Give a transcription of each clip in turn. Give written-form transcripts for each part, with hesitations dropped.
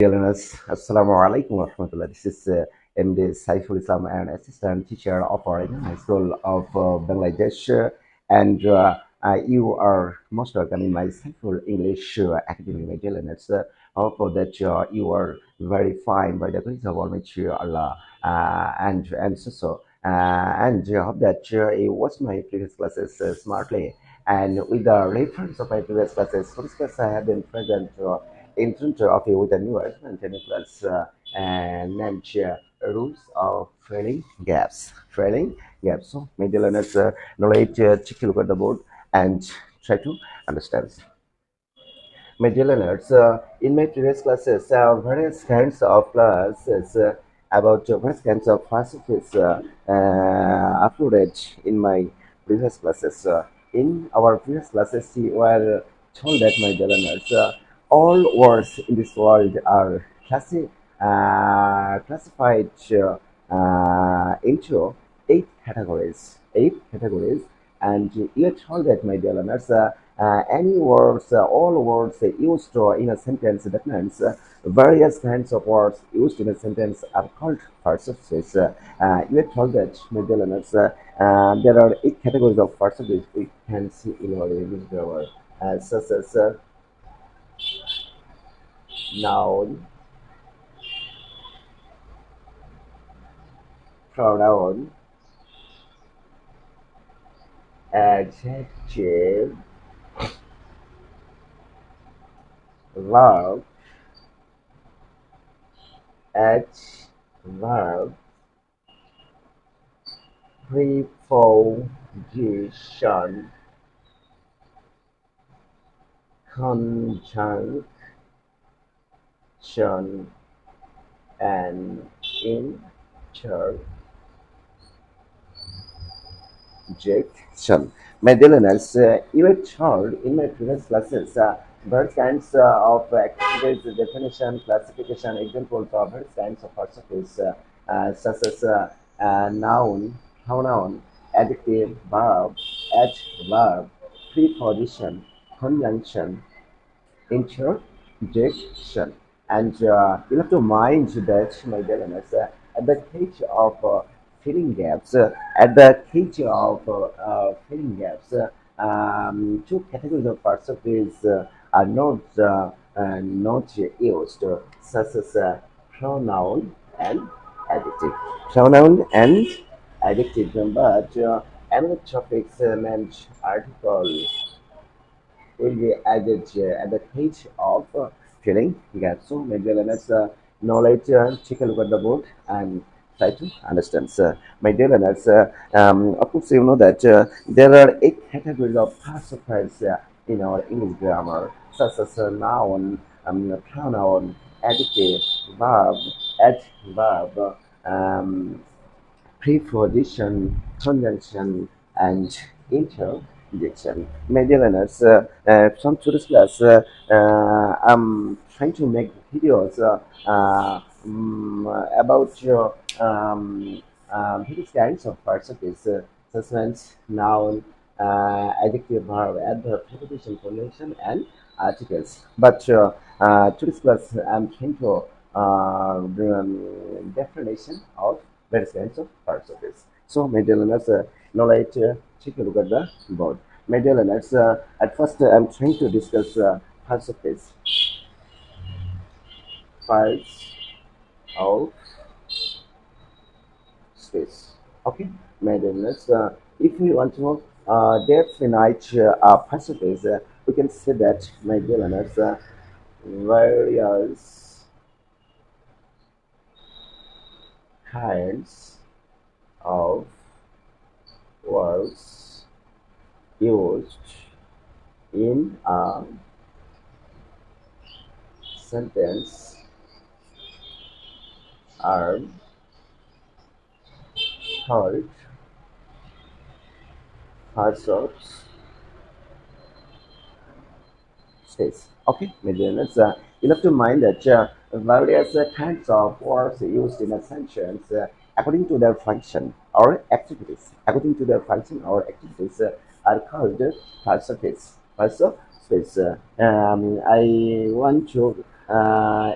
Dear learners, Assalamu alaikum wa rahmatullah. This is MD Saiful Islam, an assistant teacher of our High School of Bangladesh, and you are most welcome in my Saiful English Academy. My dear learners, hope that you are very fine by the grace of Almighty Allah, and I hope that you watched my previous classes smartly. And with the reference of my previous classes, for this class I have been present in front of you with a new argument and plus and named rules of filling gaps. Filling gaps. So, my dear learners, knowledge, take a look at the board and try to understand. My dear learners, in my previous classes, various kinds of classes about various kinds of philosophies uploaded in my previous classes. In our previous classes, we were told that, my dear learners, all words in this world are classified into eight categories, and you are told that, my dear learners, any words, all words used in a sentence, that means various kinds of words used in a sentence are called perceptions. You are told that, my dear learners, there are eight categories of perceptions we can see in our English grammar, such as noun, pronoun, adjective, verb, adverb, preposition, conjunction, and interjection. My dear learners, you were told in my previous classes various kinds of activities, definition, classification, examples of various kinds of participles, such as noun, pronoun, adjective, verb, adverb, preposition, conjunction, interjection. And you have to mind that, my dear learners, at the case of filling gaps, filling gaps, two categories of perspectives are not used, such as pronoun and adjective. Pronoun and adjective, but another topics meant article will be added at the page of filling gaps. So, maybe let's now later take a look at the board and try to understand. My dear learners, of course, you know that there are eight categories of passive verbs in our English grammar, such as noun, pronoun, adjective, verb, adverb, preposition, conjunction, and interjection. My dear learners, from today's class, I'm trying to make videos about your various kinds of participles, such as noun, adjective, verb, adverb, preposition, conjunction, and articles. But today's class, I'm trying to bring definition of various kinds of participles. So, my dear learners, now let's take a look at the board. My dear learners, at first I'm trying to discuss participles. Parts of space. Okay, my dear learners, if we want to definite participles, we can say that, my dear learners, various kinds of words used in a sentence are called parts of space. Okay, my dear learners, you have to mind that various kinds of words used in a sentence according to their function or activities. According to their function or activities are called parts of space. Parts of space. I want to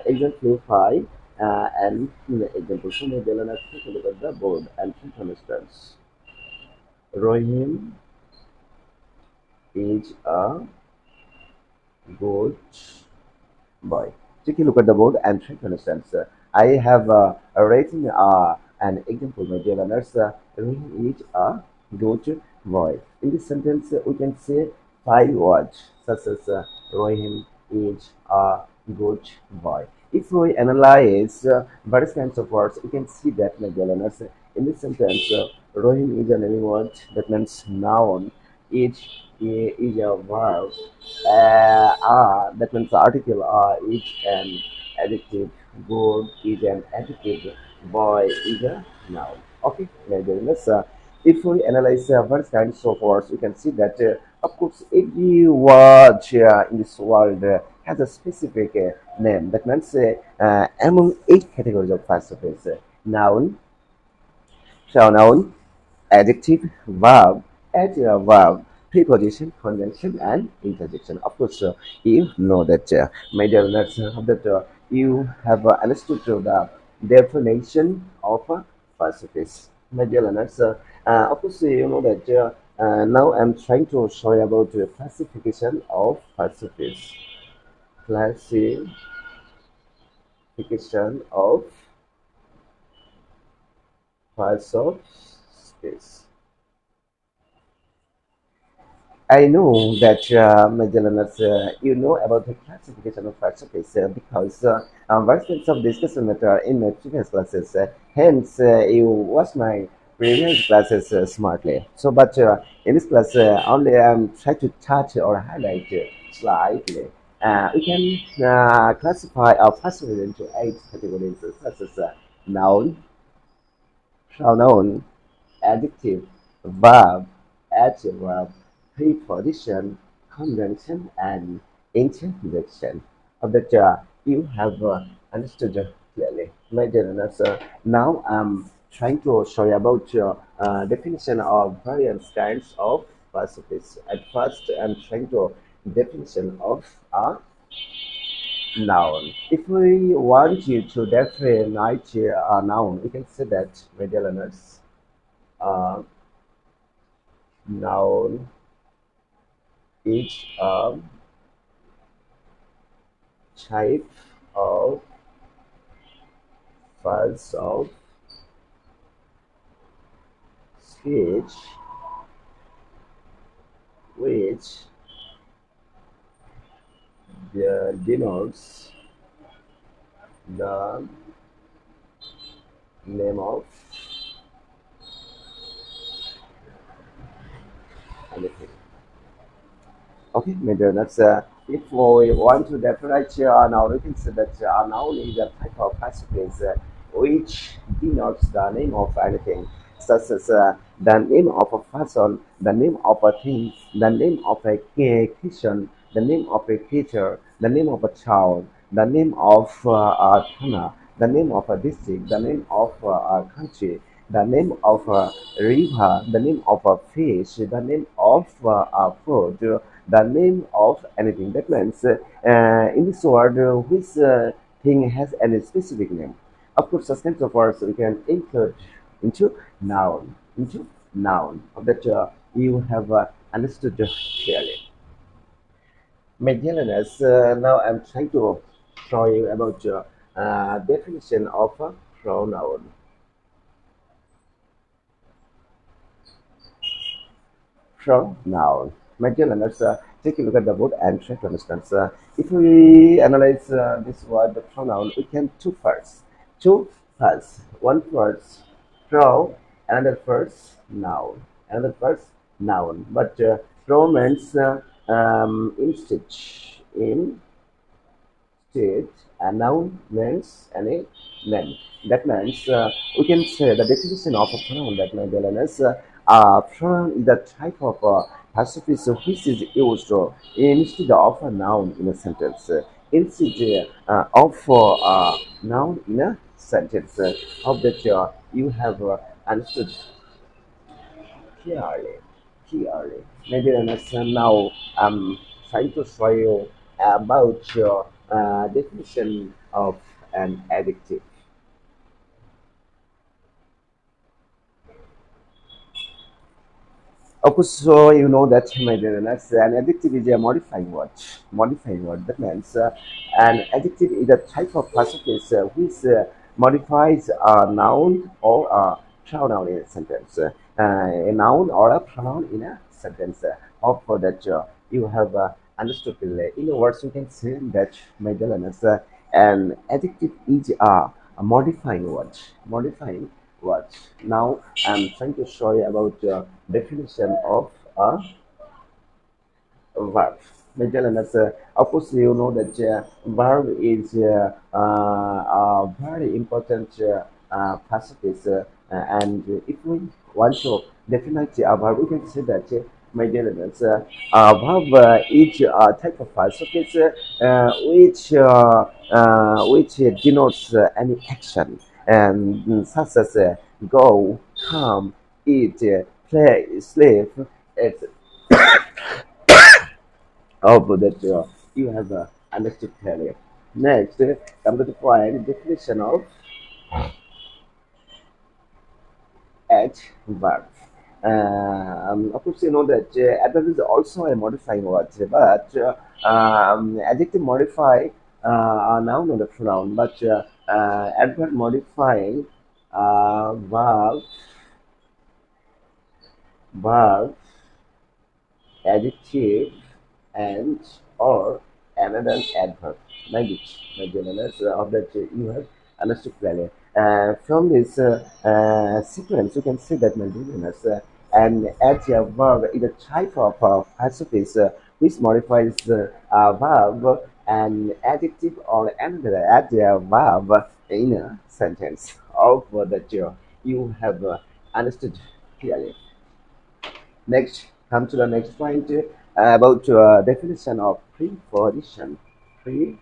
exemplify and example. So maybe let's take a look at the board and for instance, Rohim is a good boy. Take a look at the board and try to understand. I have written an example, my dear learners. Rohim is a good boy. In this sentence, we can say five words such as Rohim is a good boy. If we analyze various kinds of words, we can see that, my dear learners, in this sentence, Rohim is a naming word that means noun. It is a verb that means article is an adjective, good is an adjective, boy is a noun. Okay, let's if we analyze various kinds of words, we can see that of course every word in this world has a specific name. That means among eight categories of philosophies, noun, pronoun, adjective, verb, adverb, preposition, conjunction, and interjection. Of course, you know that, my dear listeners, that you have understood the definition of philosophies. My dear listeners, of course, you know that now I'm trying to show you about the classification of philosophies. Classification of philosophies. I know that, Magellanus, you know about the classification of philosophies because versions of discussion matter in my previous classes. Hence, you watched my previous classes smartly. So, but in this class, only try to touch or highlight slightly. We can classify our philosophies into eight categories, such as noun, pronoun, adjective, verb, adverb, preposition, conjunction, and interjection. That you have understood clearly. My dear learners, now I'm trying to show you about definition of various kinds of philosophies. At first, I'm trying to definition of a noun. If we want you to define a noun, we can say that, my dear learners, uh, noun is a type of files of speech which denotes the name of anything. Okay, maybe that's if we want to differentiate noun, we can say that noun is a type of phrase which denotes the name of anything, such as the name of a person, the name of a thing, the name of a kitchen, the name of a creature, the name of a child, the name of a thana, the name of a district, the name of a country, the name of a river, the name of a fish, the name of a food, the name of anything. That means in this word, which thing has any specific name. Of course, such kinds of words we can include into noun, that you have understood clearly. My dear learners, now I'm trying to show you about definition of a pronoun. Pronoun. My dear learners, take a look at the board and try to understand. If we analyze this word, the pronoun, we can two first. Two first. One first pro, another first noun. Another first noun. But pro means in state, a noun means any name. That means we can say the definition of a pronoun that my dear learners, pronoun is the type of pacifist which is used instead of a noun in a sentence. Instead of a noun in a sentence. Hope that you have understood clearly. Clearly. My dear learners, now I'm trying to show you about Definition of an adjective. Of course, so you know that my dear listeners, an adjective is a modifying word. Modifying word. That means an adjective is a type of percentage which modifies a noun or a pronoun in a sentence. A noun or a pronoun in a sentence. Hope for that you have understood clearly. In other words, you can say that my dear listeners, an adjective is a modifying word. Modifying word. Now I'm trying to show you about definition of a verb. Magellanus, of course, you know that verb is a very important passive, and if we want to define a verb, we can say that Magellanus, a verb is a type of passive which denotes any action, and such as go, come, eat, play, sleep, etc. Oh, that you have understood clearly. Next, come to the point definition of adverb. Of course, you know that adverb is also a modifying word, but adjective modify a noun or the pronoun, but adverb modifying verb, adjective, and or another adverb. My dear learners, of that you have understood clearly. From this sequence, you can see that, my dear learners, an adjective verb is a type of passive which modifies a verb, an adjective or another adjective verb in a sentence. All for that you have understood clearly. Next, come to the next point about definition of preposition. Preposition.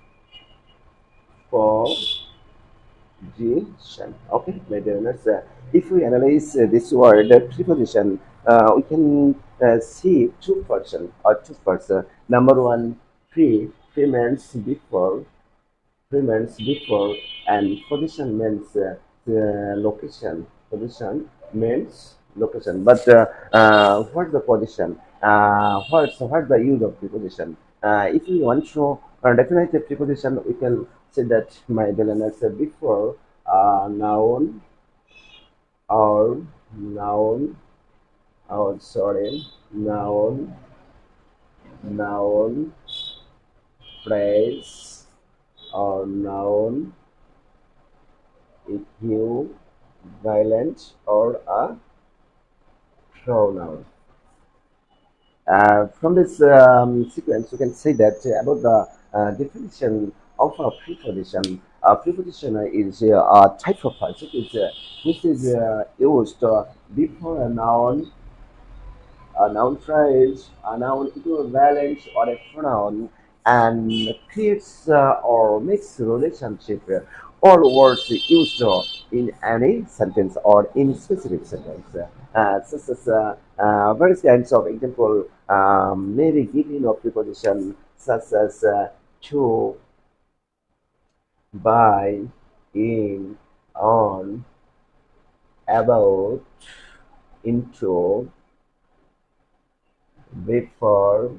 Okay, my dear learners, if we analyze this word preposition, we can see two person or two parts. Number one, pre means before, remains before, and position means the location. Position means location. But what's the position? What's the use of preposition? If we want to define the preposition, we can say that my Dylan said before noun or noun or sorry noun noun phrase or noun equivalent or a pronoun. From this sequence, you can say that about the definition of a preposition. A preposition is a type of which is used before a noun phrase, a noun equivalent, or a pronoun, and creates or makes relationship or words used in any sentence or in specific sentence. Such as various kinds of example maybe given of preposition such as to, by, in, on, about, into, before,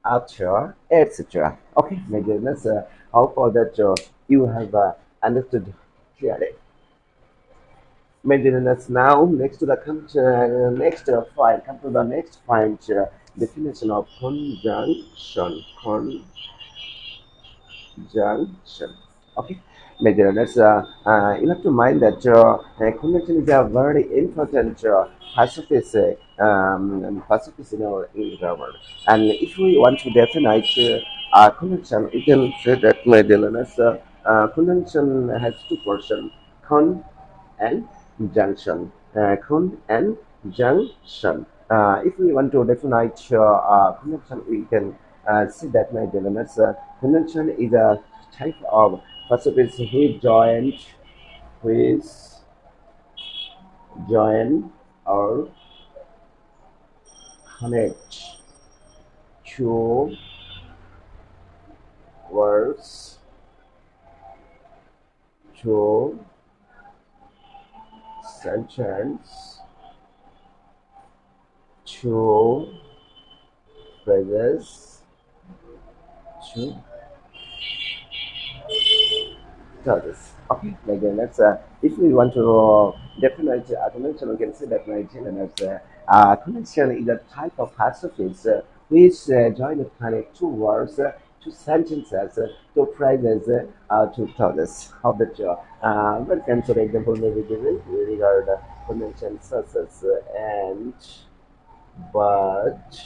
after, etc. Okay, my goodness, how for that you have understood clearly. My goodness, now next to the next point, come to the next point, definition of conjunction. Conjunction. Okay, my goodness, you have to mind that conjunction is a very important pacifist in grammar. And if we want to define conjunction, we can say that my goodness, conjunction has two portions, con and junction. Kun and junction. If we want to define conjunction, we can see that my developers conjunction is a type of passive who with join or connect to words to sentence to phrases to others. Okay, like let's if we want to define a convention, we can say definition and as convention is a type of passages which join the connect two words, two sentences, two phrases to others. How that what kinds of example may be given with regard convention such as and but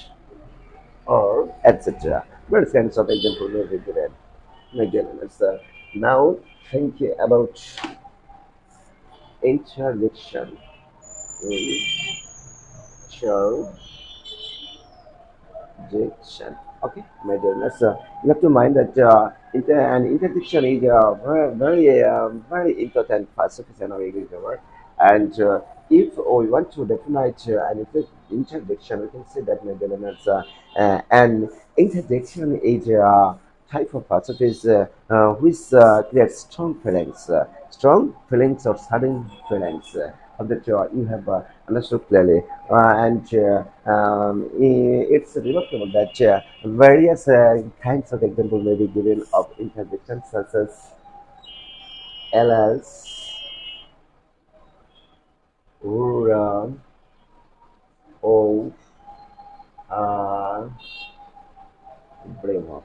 or etc. What kinds of example may be given? Again, let's now think about interdiction. Interdiction. Okay, my dearness. You have to mind that an interdiction is a very important participation of English grammar. And if we want to define an interdiction, we can say that, my dearness, an interdiction is a type of participation which creates strong feelings or sudden feelings. Of that you have understood clearly. It's remarkable that various kinds of examples may be given of interdictions such as ls, ura, o, uh, bremo,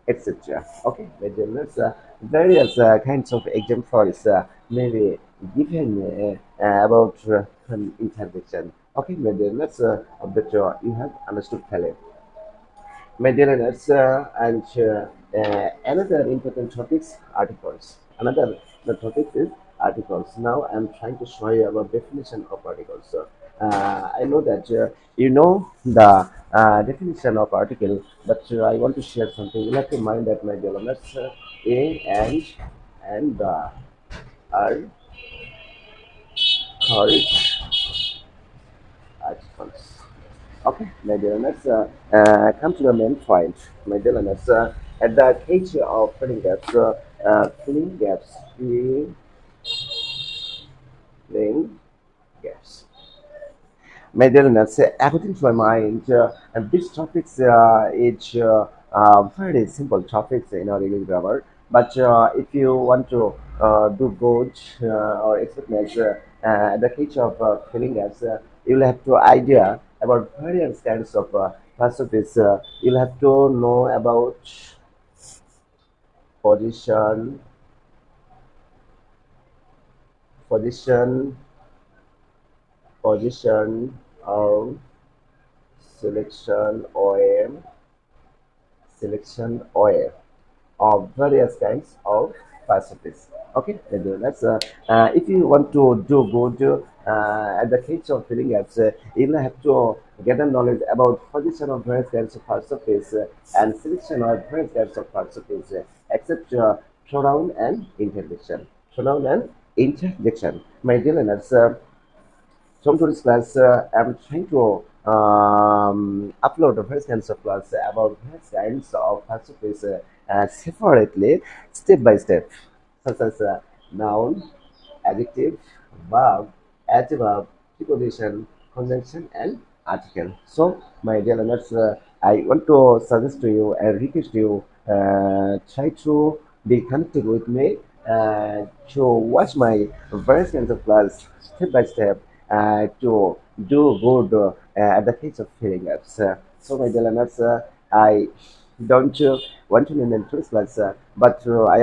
etc. Okay, there's various kinds of examples may be given about an interdiction. Okay, let's of that you have understood clearly. Maintenance and another important topic is articles. Another the topic is articles. Now I'm trying to show you about definition of articles. So, I know that you know the definition of article, but I want to share something. You have to mind that, my dear learners, a and the are called articles. Okay, my dear, let's come to the main point. My dear, let's at the case of filling gaps, filling gaps. My dear, let's according to my mind, and this topics is very simple topics in our English grammar. But if you want to do good or expertness the case of filling gaps, you'll have to idea about various kinds of philosophies. You'll have to know about position, position, position, or selection selection or of various kinds of philosophies. Okay, let's if you want to do good at the case of filling apps, you'll have to get a knowledge about position of various kinds of philosophies and selection of various kinds of philosophies, except pronoun and interjection. Pronoun and interjection. My dear learners, from today's class, I'm trying to upload the first kinds of class about first kinds of philosophies separately, step by step, such as noun, adjective, verb, adverb, preposition, conjunction, and article. So, my dear learners, I want to suggest to you and request you try to be connected with me to watch my various kinds of class step by step to do good at the case of filling ups. So, my dear learners, I don't want to name first class, but I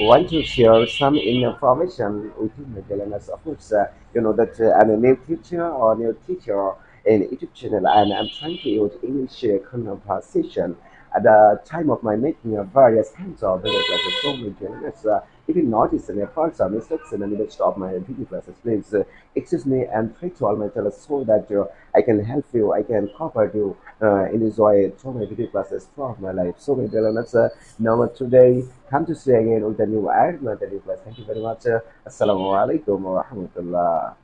want to share some information with you, my dear learners. Of course, you know that I'm a new teacher or new teacher in YouTube channel, and I'm trying to use English conversation at the time of my making various kinds of video classes. So, my dear learners, if you notice any faults or mistakes in the midst of my video classes, please excuse me and pray to all my fellows so that I can help you, I can cooperate you in this way through my video classes throughout my life. So, my dear learners, now today come to see again with a new and another new class. Thank you very much. Assalamu alaikum wa rahmatullah.